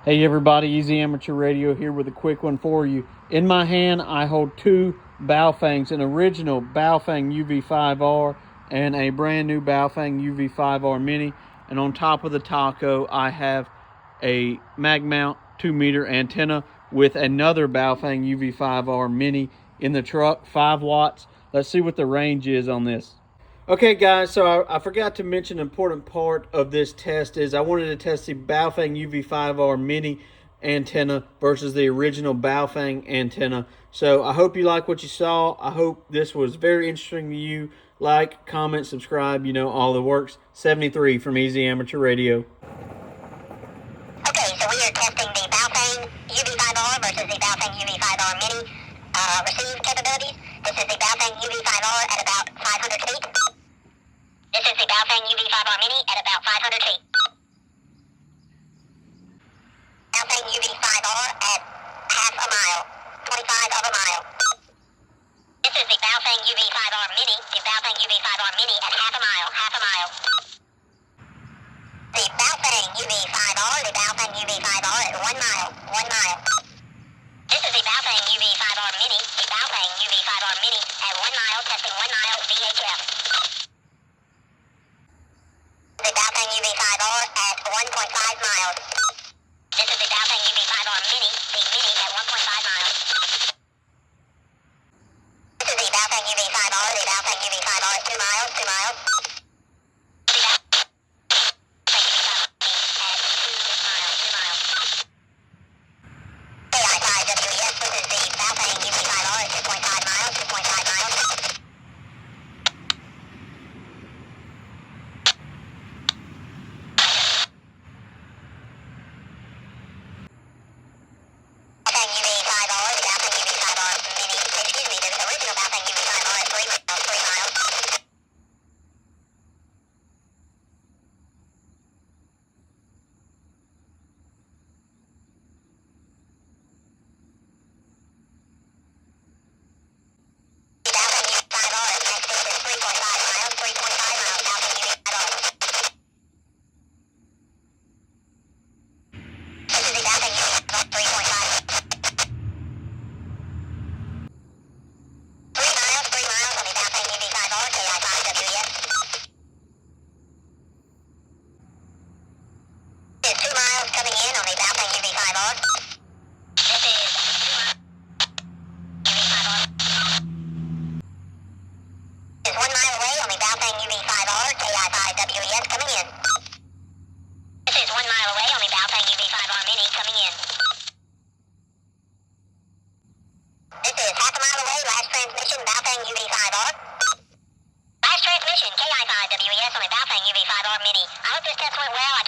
Hey everybody, Easy Amateur Radio here with a quick one for you. In my hand, I hold two Baofengs, an original Baofeng UV-5R and a brand new Baofeng UV-5R Mini. And on top of the taco, I have a mag mount 2-meter antenna with another Baofeng UV-5R Mini in the truck, 5 watts. Let's see what the range is on this. Okay guys, so I forgot to mention an important part of this test is I wanted to test the Baofeng UV-5R Mini antenna versus the original Baofeng antenna. So I hope you like what you saw. I hope this was very interesting to you. Like, comment, subscribe, you know, all the works. 73 from Easy Amateur Radio. Okay, so we are testing the Baofeng UV-5R versus the Baofeng UV-5R Mini receive capabilities. This is the Baofeng UV-5R at about 500 feet. This is the Baofeng UV-5R Mini at about 500 feet. Baofeng UV-5R at half a mile, 25 of a mile. This is the Baofeng UV-5R Mini, the Baofeng UV-5R Mini at half a mile, half a mile. The Baofeng UV-5R, the Baofeng UV-5R at 1 mile, 1 mile. This is the Baofeng UV-5R Mini, the Baofeng UV-5R Mini at 1 mile, testing 1 mile VHF. The Baofeng UV-5R at 1.5 miles. This is the Baofeng UV-5R Mini, the Mini at 1.5 miles. This is the Baofeng UV-5R, the Baofeng UV-5R at 2 miles, 2 miles. UV-5R Mini. I hope this test went well.